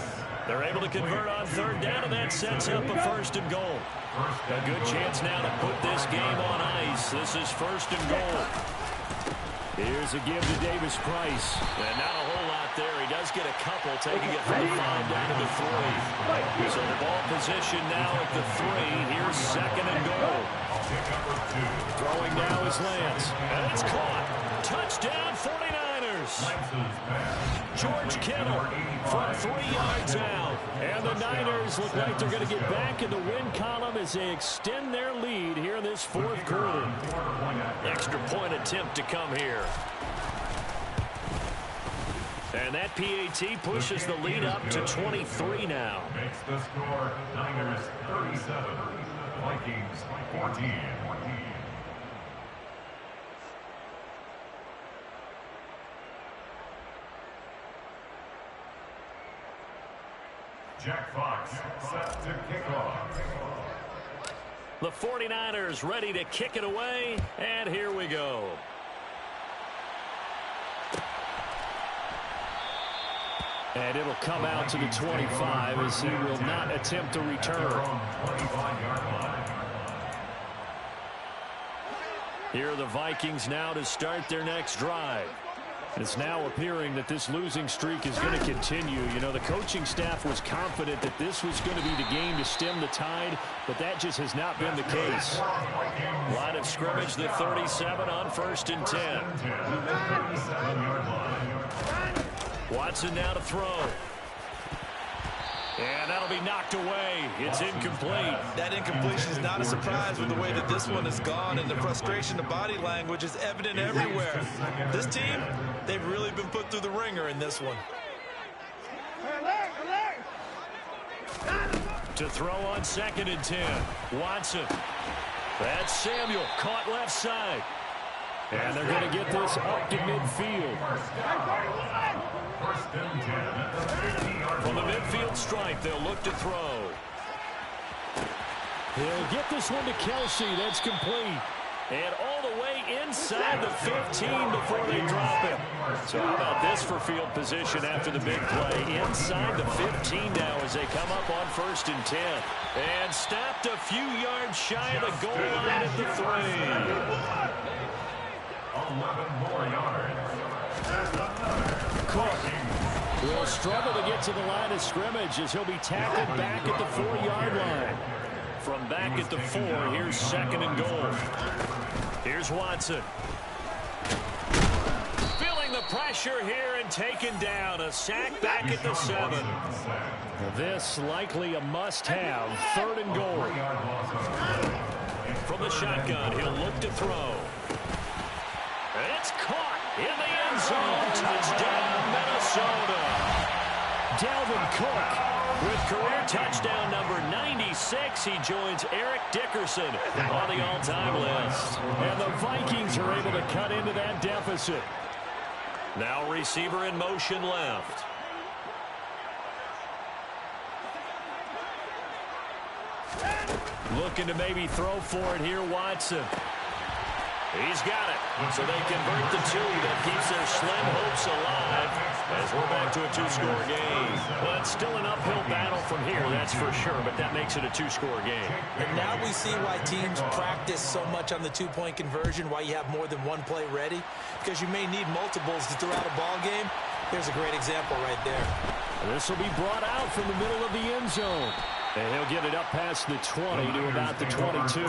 They're able to convert on third down, and that sets up a 1st and goal. A good chance now to put this game on ice. This is 1st and goal. Here's a give to Davis Price. And not a whole lot there. He does get a couple, taking it from the 5 down to the 3. So the ball position now at the 3. Here's 2nd and goal. Throwing now is Lance. And it's caught. Touchdown 49ers. George Kittle from 3 yards out. And the Niners look like they're going to get back in the win column as they extend their lead here in this fourth quarter. Extra point attempt to come here. And that PAT pushes the lead up to 23 now. Makes the score Niners 37, Vikings 14. Jack Fox set to kick off. The 49ers ready to kick it away, and here we go. And it'll come out to the 25 as he will not attempt to return. Here are the Vikings now to start their next drive. It's now appearing that this losing streak is going to continue. You know, the coaching staff was confident that this was going to be the game to stem the tide, but that just has not been the case. Line of scrimmage, the 37 on 1st and 10. Watson now to throw. And that'll be knocked away. It's incomplete. That incompletion is not a surprise with the way that this one has gone, and the frustration, the body language is evident everywhere. This team, they've really been put through the ringer in this one. To throw on 2nd and 10. Watson. That's Samuel, caught left side. And they're going to get this up to midfield. From the midfield stripe, they'll look to throw. He'll get this one to Kelsey. That's complete. And all the way inside the 15 before they drop it. So how about this for field position after the big play? Inside the 15 now as they come up on 1st and 10. And stopped a few yards shy of the goal line at the 3. 11 more yards. Cook will struggle to get to the line of scrimmage as he'll be tackled back at the 4-yard line. From back at the 4, here's 2nd and goal. Here's Watson. Feeling the pressure here and taken down. A sack back at the 7. This likely a must-have. 3rd and goal. From the shotgun, he'll look to throw. It's caught in the end zone. Touchdown, Minnesota. Dalvin Cook with career touchdown number 96. He joins Eric Dickerson on the all-time list. And the Vikings are able to cut into that deficit. Now receiver in motion left. Looking to maybe throw for it here, Watson. He's got it. So they convert the 2. That keeps their slim hopes alive as we're back to a 2-score game. Well, it's still an uphill battle from here, that's for sure, but that makes it a 2-score game. And now we see why teams practice so much on the 2-point conversion, why you have more than one play ready, because you may need multiples to throw out a ball game. Here's a great example right there. This will be brought out from the middle of the end zone. And he'll get it up past the 20 to about the 22.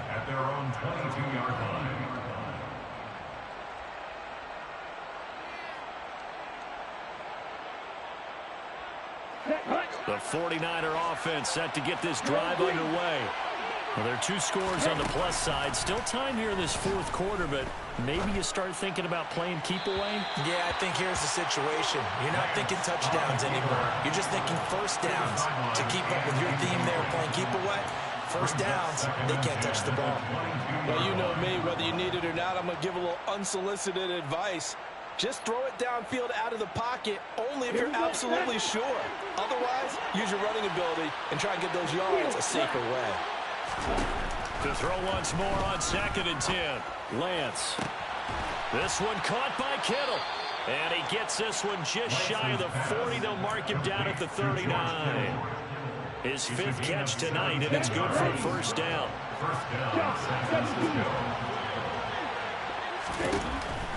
At their own 22-yard line. The 49er offense set to get this drive underway. Well, there are 2 scores on the plus side. Still time here in this fourth quarter, but maybe you start thinking about playing keep away? Yeah, I think here's the situation. You're not thinking touchdowns anymore. You're just thinking first downs. To keep up with your theme there, playing keep away, first downs, they can't touch the ball. Well, you know me, whether you need it or not, I'm going to give a little unsolicited advice. Just throw it downfield out of the pocket only if you're absolutely sure. Otherwise, use your running ability and try and get those yards a safer way. To throw once more on 2nd and 10. Lance. This one caught by Kittle. And he gets this one just shy of the 40. They'll mark him down at the 39. His 5th catch tonight, and it's good for a first down.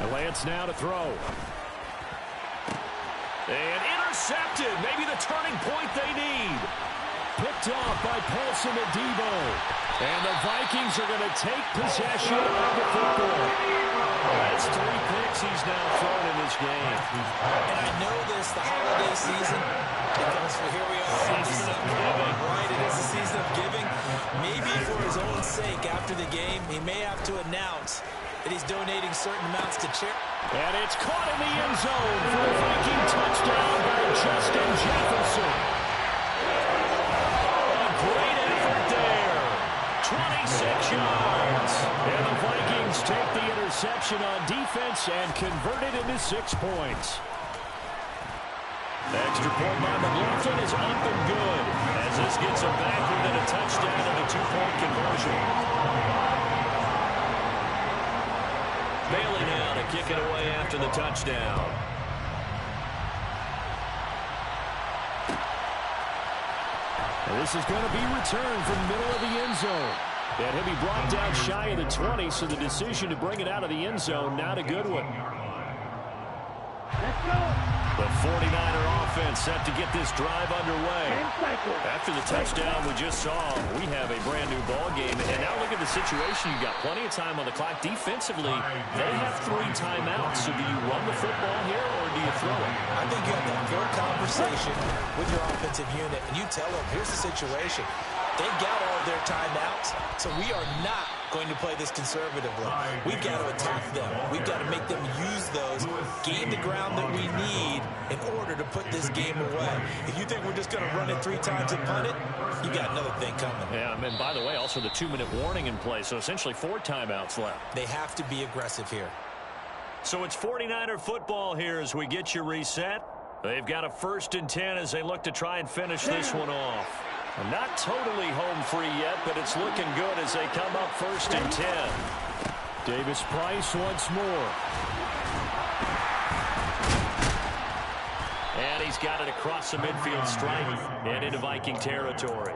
And Lance now to throw. And intercepted. Maybe the turning point they need. picked off by Paulson Adebo. And the Vikings are going to take possession of the football. That's 3 picks he's now thrown in this game. And I know this, the holiday season, because here we are in December. Right, it is the season of giving. Maybe for his own sake, after the game, he may have to announce that he's donating certain amounts to charity. And it's caught in the end zone for a Viking touchdown by Justin Jefferson. A great effort there. 26 yards. And the Vikings take the interception on defense and convert it into 6 points. The extra point by McLaughlin is up and good, as this gets him back within a touchdown and a 2-point conversion. Bailey now to kick it away after the touchdown. And this is going to be returned from the middle of the end zone. And he'll be brought down shy of the 20, so the decision to bring it out of the end zone, not a good one. Let's go. The 49er offense set to get this drive underway. After the touchdown we just saw, we have a brand new ball game. And now look at the situation. You've got plenty of time on the clock. Defensively, they have 3 timeouts. So do you run the football here or do you throw it? I think you have that good conversation with your offensive unit, and you tell them, here's the situation. They've got all of their timeouts, so we are not going to play this conservatively. We've got to attack them. We've got to make them use those, gain the ground that we need in order to put this game away. If you think we're just going to run it 3 times and punt it, you got another thing coming. Yeah, and by the way, also the 2-minute warning in play, so essentially 4 timeouts left. They have to be aggressive here. So it's 49er football here as we get you reset. They've got a 1st and 10 as they look to try and finish this one off. Not totally home free yet, but it's looking good as they come up 1st and 10. Davis Price once more. And he's got it across the midfield stripe and into Viking territory.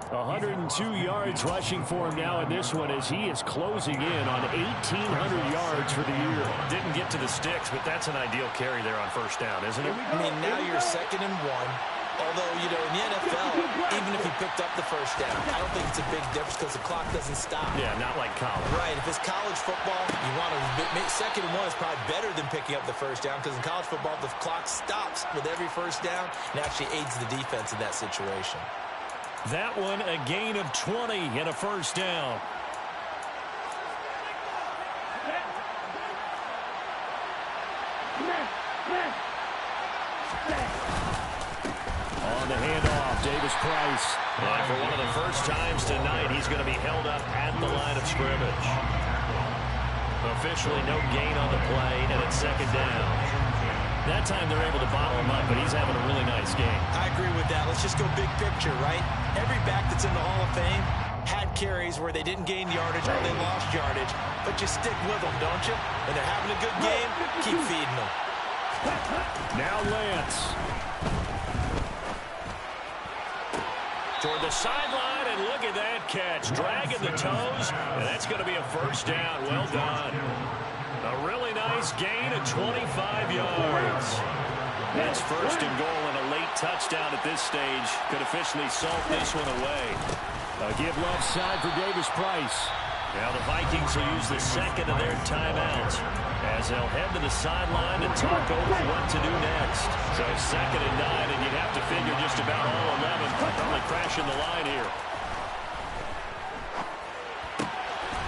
102 yards rushing for him now in this one as he is closing in on 1,800 yards for the year. Didn't get to the sticks, but that's an ideal carry there on 1st down, isn't it? I mean, now you're 2nd and 1. Although, you know, in the NFL, even if he picked up the 1st down, I don't think it's a big difference because the clock doesn't stop. Yeah, not like college. Right. If it's college football, you want to 2nd and 1 is probably better than picking up the 1st down because in college football, the clock stops with every 1st down and actually aids the defense in that situation. That one, a gain of 20 and a 1st down. On the handoff, Davis Price. And for one of the first times tonight, he's going to be held up at the line of scrimmage. Officially no gain on the play, and it's 2nd down. That time they're able to bottle him up, but he's having a really nice game. I agree with that. Let's just go big picture, right? Every back that's in the Hall of Fame had carries where they didn't gain yardage or they lost yardage, but you stick with them, don't you? When they're having a good game, keep feeding them. Now Lance. Toward the sideline, and look at that catch. Dragging the toes, and that's going to be a 1st down. Well done. A really nice gain of 25 yards. That's 1st and goal, and a late touchdown at this stage could officially salt this one away. A give left side for Davis Price. Now the Vikings will use the 2nd of their timeouts as they'll head to the sideline and talk over what to do next. So 2nd and 9, and you'd have to figure just about all 11 probably crashing the line here.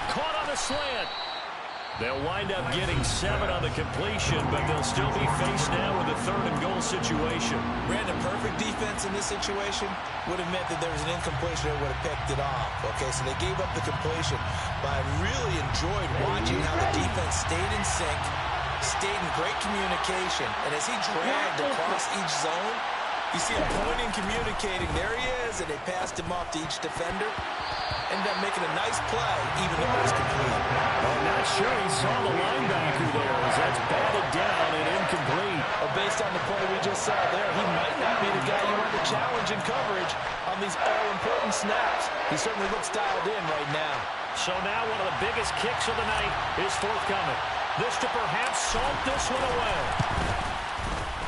Caught on the slant. They'll wind up getting 7 on the completion, but they'll still be faced now with a 3rd and goal situation. Brandon, perfect defense in this situation would have meant that there was an incompletion that would have picked it off. Okay, so they gave up the completion, but I really enjoyed watching how the defense stayed in sync, stayed in great communication, and as he dragged across each zone, you see him pointing, communicating. There he is, and they passed him off to each defender. Ended up making a nice play, even though it was complete. I'm not sure he saw the linebacker there as that's batted down and incomplete. Well, based on the play we just saw there, he might not be the guy you want to challenge in coverage on these all-important snaps. He certainly looks dialed in right now. So now one of the biggest kicks of the night is forthcoming. This to perhaps salt this one away.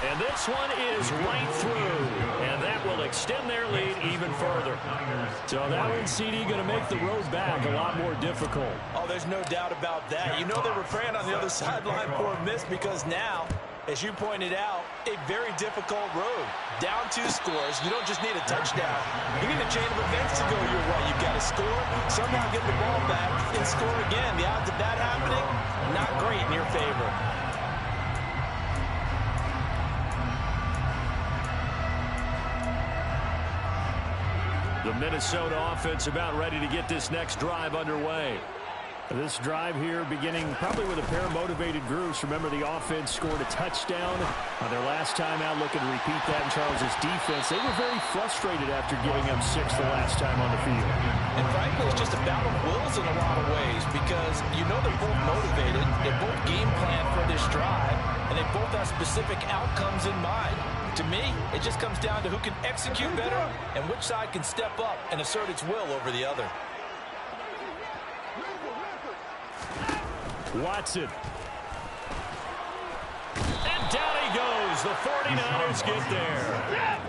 And this one is right through. And that will extend their lead even further. So that one, CD, going to make the road back a lot more difficult. Oh, there's no doubt about that. You know they were praying on the other sideline for a miss because now, as you pointed out, a very difficult road. Down 2 scores. You don't just need a touchdown. You need a chain of events to go your way. You've got to score, somehow get the ball back, and score again. The odds of that happening, not great in your favor. The Minnesota offense about ready to get this next drive underway. This drive here beginning probably with a pair of motivated groups. Remember, the offense scored a touchdown on their last time out, looking to repeat that in Charles' defense. They were very frustrated after giving up 6 the last time on the field. And frankly, it's just a battle of wills in a lot of ways because you know they're both motivated, they're both game planned for this drive, and they both have specific outcomes in mind. To me, it just comes down to who can execute better and which side can step up and assert its will over the other. Watson. And down he goes. The 49ers get there.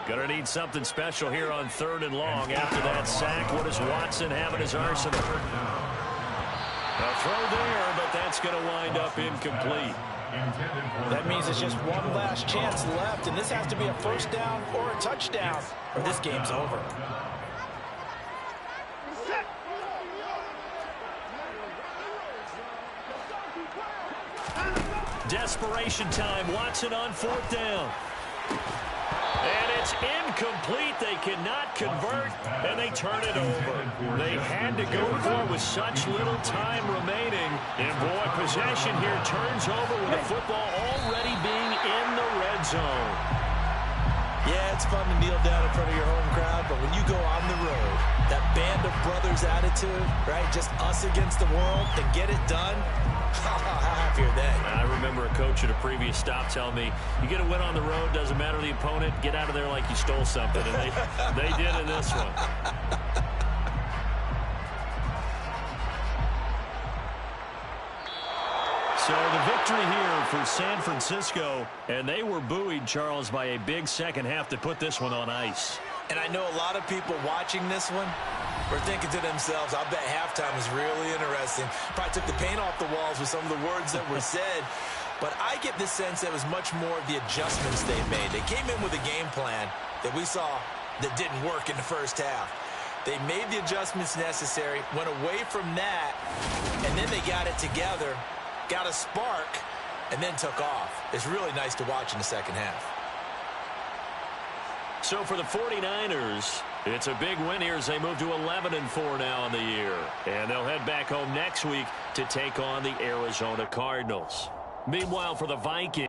Gonna need something special here on 3rd and long. After that sack, what does Watson have in his arsenal? A throw there, but that's going to wind up incomplete. That means it's just one last chance left, and this has to be a first down or a touchdown, or this game's over. Desperation time. Watson on 4th down. And it's incomplete. They cannot convert, and they turn it over. They had to go for it with such little time remaining. And, boy, possession here turns over with the football already being in the red zone. Yeah, it's fun to kneel down in front of your home crowd, but when you go on the road, that band of brothers attitude, right, just us against the world, and get it done, how happy are they? I remember a coach at a previous stop telling me, you get a win on the road, doesn't matter the opponent, get out of there like you stole something. And they did in this one. So the victory here for San Francisco, and they were buoyed, Charles, by a big second half to put this one on ice. And I know a lot of people watching this one were thinking to themselves, I bet halftime was really interesting. Probably took the paint off the walls with some of the words that were said. But I get the sense that it was much more of the adjustments they made. They came in with a game plan that we saw that didn't work in the first half. They made the adjustments necessary, went away from that, and then they got it together, got a spark, and then took off. It's really nice to watch in the second half. So for the 49ers, it's a big win here as they move to 11-4 now in the year. And they'll head back home next week to take on the Arizona Cardinals. Meanwhile, for the Vikings.